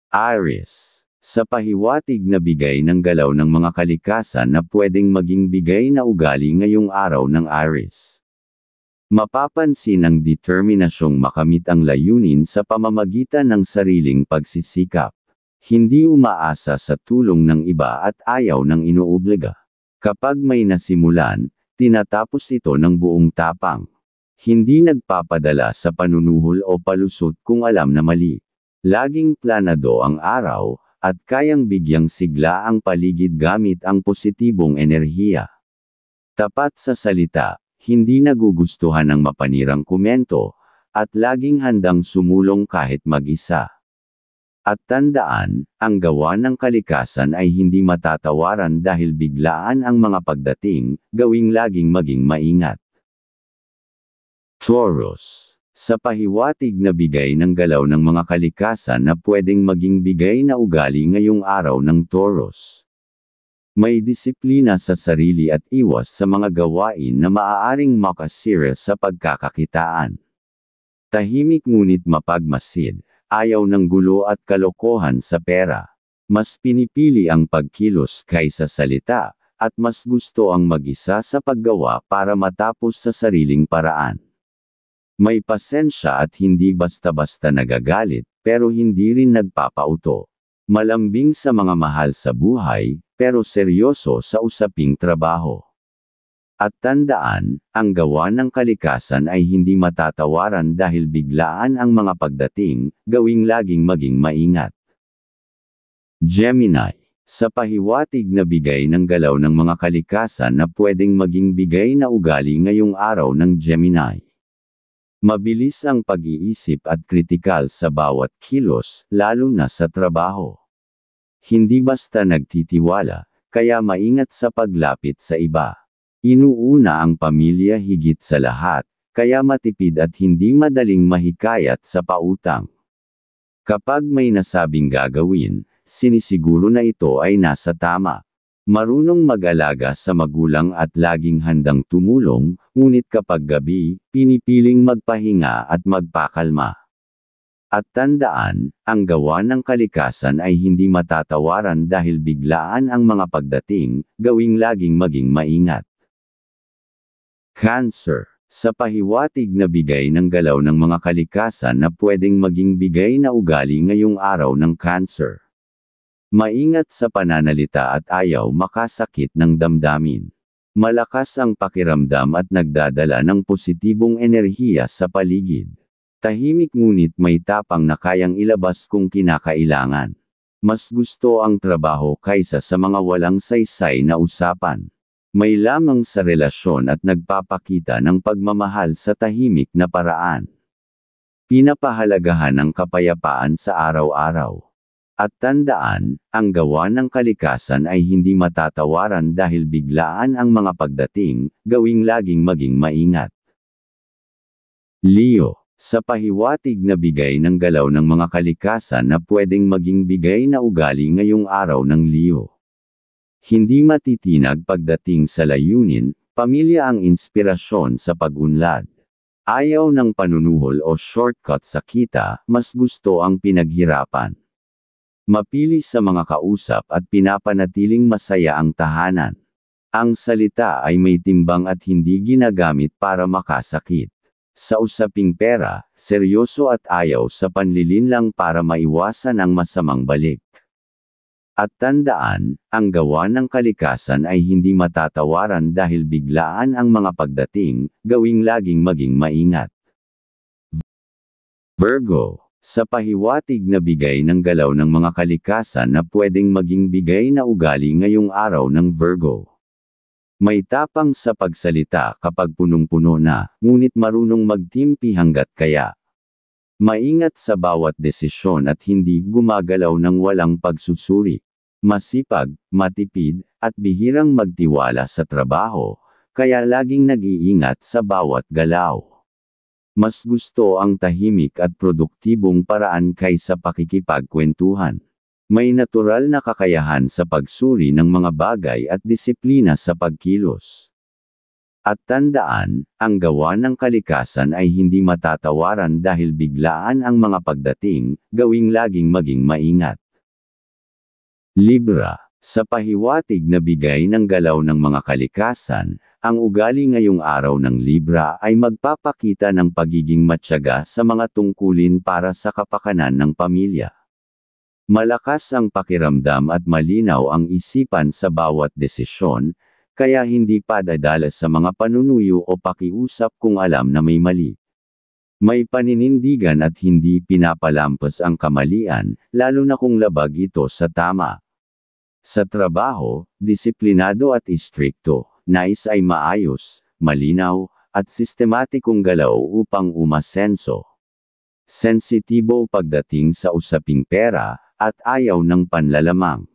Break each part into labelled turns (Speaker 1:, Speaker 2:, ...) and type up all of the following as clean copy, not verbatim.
Speaker 1: Aries. Sa pahiwatig na bigay ng galaw ng mga kalikasan na pwedeng maging bigay na ugali ngayong araw ng Aries. Mapapansin ang determinasyong makamit ang layunin sa pamamagitan ng sariling pagsisikap. Hindi umaasa sa tulong ng iba at ayaw ng inuobliga. Kapag may nasimulan, tinatapos ito ng buong tapang. Hindi nagpapadala sa panunuhol o palusot kung alam na mali. Laging planado ang araw, at kayang bigyang sigla ang paligid gamit ang positibong enerhiya. Tapat sa salita, hindi nagugustuhan ng mapanirang komento, at laging handang sumulong kahit mag-isa. At tandaan, ang gawa ng kalikasan ay hindi matatawaran dahil biglaan ang mga pagdating, gawing laging maging maingat. Taurus. Sa pahiwatig na bigay ng galaw ng mga kalikasan na pwedeng maging bigay na ugali ngayong araw ng Taurus. May disiplina sa sarili at iwas sa mga gawain na maaaring makasira sa pagkakakitaan. Tahimik ngunit mapagmasid, ayaw ng gulo at kalokohan sa pera. Mas pinipili ang pagkilos kaysa salita, at mas gusto ang mag-isa sa paggawa para matapos sa sariling paraan. May pasensya at hindi basta-basta nagagalit, pero hindi rin nagpapauto. Malambing sa mga mahal sa buhay, pero seryoso sa usaping trabaho. At tandaan, ang gawa ng kalikasan ay hindi matatawaran dahil biglaan ang mga pagdating, gawing laging maging maingat. Gemini. Sa pahiwatig na bigay ng galaw ng mga kalikasan na pwedeng maging bigay na ugali ngayong araw ng Gemini. Mabilis ang pag-iisip at kritikal sa bawat kilos, lalo na sa trabaho. Hindi basta nagtitiwala, kaya maingat sa paglapit sa iba. Inuuna ang pamilya higit sa lahat, kaya matipid at hindi madaling mahikayat sa pautang. Kapag may nasabing gagawin, sinisiguro na ito ay nasa tama. Marunong mag-alaga sa magulang at laging handang tumulong, ngunit kapag gabi, pinipiling magpahinga at magpakalma. At tandaan, ang gawa ng kalikasan ay hindi matatawaran dahil biglaan ang mga pagdating, gawing laging maging maingat. Cancer. Sa pahiwatig na bigay ng galaw ng mga kalikasan na pwedeng maging bigay na ugali ngayong araw ng Cancer. Maingat sa pananalita at ayaw makasakit ng damdamin. Malakas ang pakiramdam at nagdadala ng positibong enerhiya sa paligid. Tahimik ngunit may tapang na kayang ilabas kung kinakailangan. Mas gusto ang trabaho kaysa sa mga walang saysay na usapan. May lamang sa relasyon at nagpapakita ng pagmamahal sa tahimik na paraan. Pinapahalagahan ang kapayapaan sa araw-araw. At tandaan, ang gawa ng kalikasan ay hindi matatawaran dahil biglaan ang mga pagdating, gawing laging maging maingat. Leo. Sa pahiwatig na bigay ng galaw ng mga kalikasan na pwedeng maging bigay na ugali ngayong araw ng Leo. Hindi matitinag pagdating sa layunin, pamilya ang inspirasyon sa pag-unlad. Ayaw ng panunuhol o shortcut sa kita, mas gusto ang pinaghirapan. Mapili sa mga kausap at pinapanatiling masaya ang tahanan. Ang salita ay may timbang at hindi ginagamit para makasakit. Sa usaping pera, seryoso at ayaw sa panlilinlang para maiwasan ang masamang balik. At tandaan, ang gawa ng kalikasan ay hindi matatawaran dahil biglaan ang mga pagdating, gawing laging maging maingat. Virgo. Sa pahiwatig na bigay ng galaw ng mga kalikasan na pwedeng maging bigay na ugali ngayong araw ng Virgo. May tapang sa pagsalita kapag punong-puno na, ngunit marunong magtimpi hanggat kaya. Maingat sa bawat desisyon at hindi gumagalaw ng walang pagsusuri. Masipag, matipid, at bihirang magtiwala sa trabaho, kaya laging nag-iingat sa bawat galaw. Mas gusto ang tahimik at produktibong paraan kaysa pakikipagkwentuhan. May natural na kakayahan sa pagsuri ng mga bagay at disiplina sa pagkilos. At tandaan, ang gawa ng kalikasan ay hindi matatawaran dahil biglaan ang mga pagdating, gawing laging maging maingat. Libra. Sa pahiwatig na bigay ng galaw ng mga kalikasan, ang ugali ngayong araw ng Libra ay magpapakita ng pagiging matyaga sa mga tungkulin para sa kapakanan ng pamilya. Malakas ang pakiramdam at malinaw ang isipan sa bawat desisyon, kaya hindi padadala sa mga panunuyo o pakiusap kung alam na may mali. May paninindigan at hindi pinapalampas ang kamalian, lalo na kung labag ito sa tama. Sa trabaho, disiplinado at istrikto, nais ay maayos, malinaw, at sistematikong galaw upang umasenso. Sensitibo pagdating sa usaping pera, at ayaw ng panlalamang.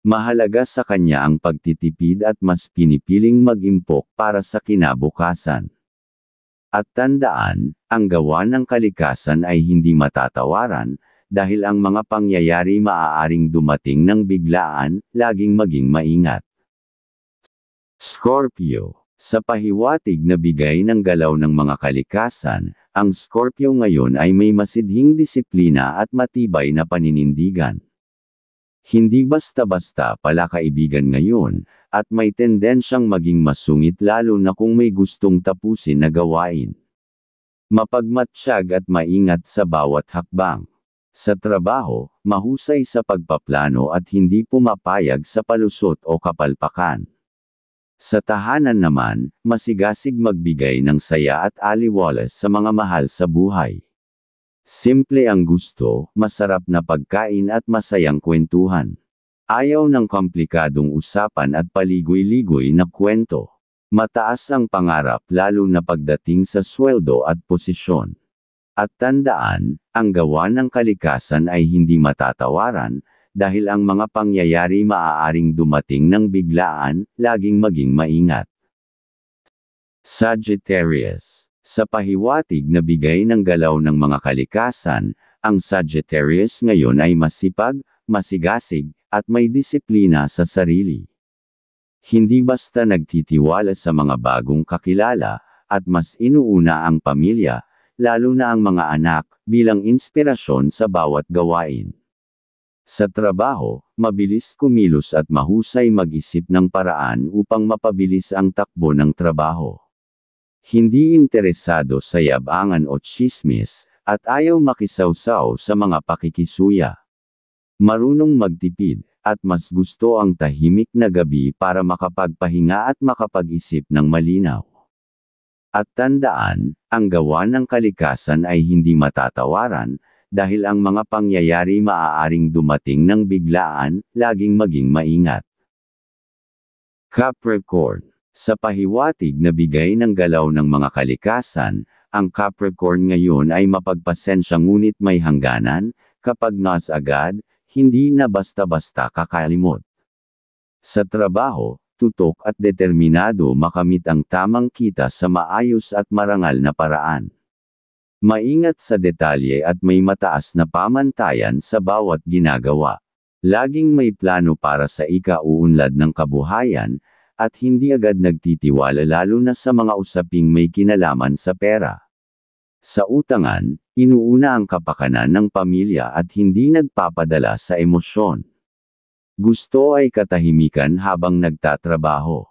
Speaker 1: Mahalaga sa kanya ang pagtitipid at mas pinipiling mag-impok para sa kinabukasan. At tandaan, ang gawa ng kalikasan ay hindi matatawaran, dahil ang mga pangyayari maaaring dumating ng biglaan, laging maging maingat. Scorpio. Sa pahiwatig na bigay ng galaw ng mga kalikasan, ang Scorpio ngayon ay may masidhing disiplina at matibay na paninindigan. Hindi basta-basta pala kaibigan ngayon, at may tendensyang maging masungit lalo na kung may gustong tapusin na gawain. Mapagmatsyag at maingat sa bawat hakbang. Sa trabaho, mahusay sa pagpaplano at hindi pumapayag sa palusot o kapalpakan. Sa tahanan naman, masigasig magbigay ng saya at aliwalas sa mga mahal sa buhay. Simple ang gusto, masarap na pagkain at masayang kwentuhan. Ayaw ng komplikadong usapan at paligoy-ligoy na kwento. Mataas ang pangarap lalo na pagdating sa sweldo at posisyon. At tandaan, ang gawa ng kalikasan ay hindi matatawaran, dahil ang mga pangyayari maaaring dumating ng biglaan, laging maging maingat. Sagittarius. Sa pahiwatig na bigay ng galaw ng mga kalikasan, ang Sagittarius ngayon ay masipag, masigasig, at may disiplina sa sarili. Hindi basta nagtitiwala sa mga bagong kakilala, at mas inuuna ang pamilya, lalo na ang mga anak, bilang inspirasyon sa bawat gawain. Sa trabaho, mabilis kumilos at mahusay mag-isip ng paraan upang mapabilis ang takbo ng trabaho. Hindi interesado sa yabangan o tsismis, at ayaw makisawsaw sa mga pakikisuya. Marunong magtipid, at mas gusto ang tahimik na gabi para makapagpahinga at makapag-isip ng malinaw. At tandaan, ang gawa ng kalikasan ay hindi matatawaran, dahil ang mga pangyayari maaaring dumating ng biglaan, laging maging maingat. Capricorn. Sa pahiwatig na bigay ng galaw ng mga kalikasan, ang Capricorn ngayon ay mapagpasensya ngunit may hangganan, kapag nas agad, hindi na basta-basta kakalimot. Sa trabaho, tutok at determinado makamit ang tamang kita sa maayos at marangal na paraan. Maingat sa detalye at may mataas na pamantayan sa bawat ginagawa. Laging may plano para sa ikauunlad ng kabuhayan, at hindi agad nagtitiwala lalo na sa mga usaping may kinalaman sa pera. Sa utangan, inuuna ang kapakanan ng pamilya at hindi nagpapadala sa emosyon. Gusto ay katahimikan habang nagtatrabaho.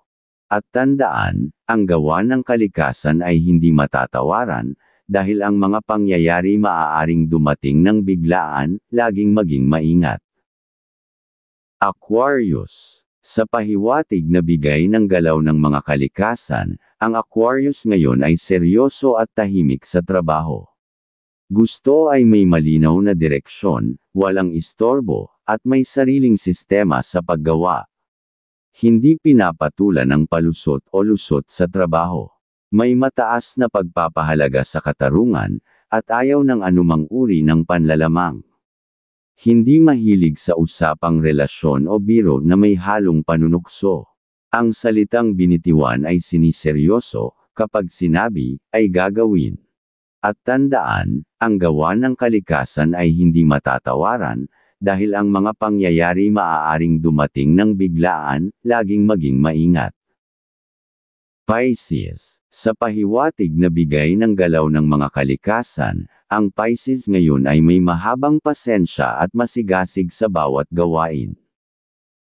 Speaker 1: At tandaan, ang gawa ng kalikasan ay hindi matatawaran, dahil ang mga pangyayari maaaring dumating ng biglaan, laging maging maingat. Aquarius. Sa pahiwatig na bigay ng galaw ng mga kalikasan, ang Aquarius ngayon ay seryoso at tahimik sa trabaho. Gusto ay may malinaw na direksyon, walang istorbo, at may sariling sistema sa paggawa. Hindi pinapatulan ng palusot o lusot sa trabaho. May mataas na pagpapahalaga sa katarungan, at ayaw ng anumang uri ng panlalamang. Hindi mahilig sa usapang relasyon o biro na may halong panunukso. Ang salitang binitiwan ay siniseryoso, kapag sinabi, ay gagawin. At tandaan, ang gawa ng kalikasan ay hindi matatawaran, dahil ang mga pangyayari maaaring dumating ng biglaan, laging maging maingat. Pisces, sa pahiwatig na bigay ng galaw ng mga kalikasan, ang Pisces ngayon ay may mahabang pasensya at masigasig sa bawat gawain.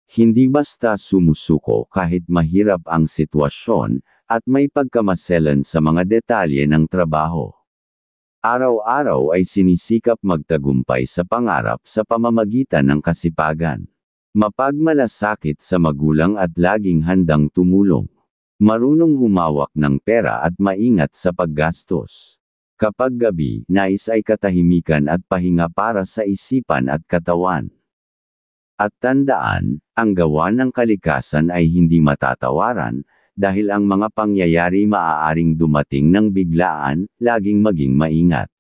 Speaker 1: Hindi basta sumusuko kahit mahirap ang sitwasyon, at may pagkamaselan sa mga detalye ng trabaho. Araw-araw ay sinisikap magtagumpay sa pangarap sa pamamagitan ng kasipagan. Mapagmalasakit sa magulang at laging handang tumulong. Marunong humawak ng pera at maingat sa paggastos. Kapag gabi, nais ay katahimikan at pahinga para sa isipan at katawan. At tandaan, ang gawa ng kalikasan ay hindi matatawaran, dahil ang mga pangyayari maaaring dumating ng biglaan, laging maging maingat.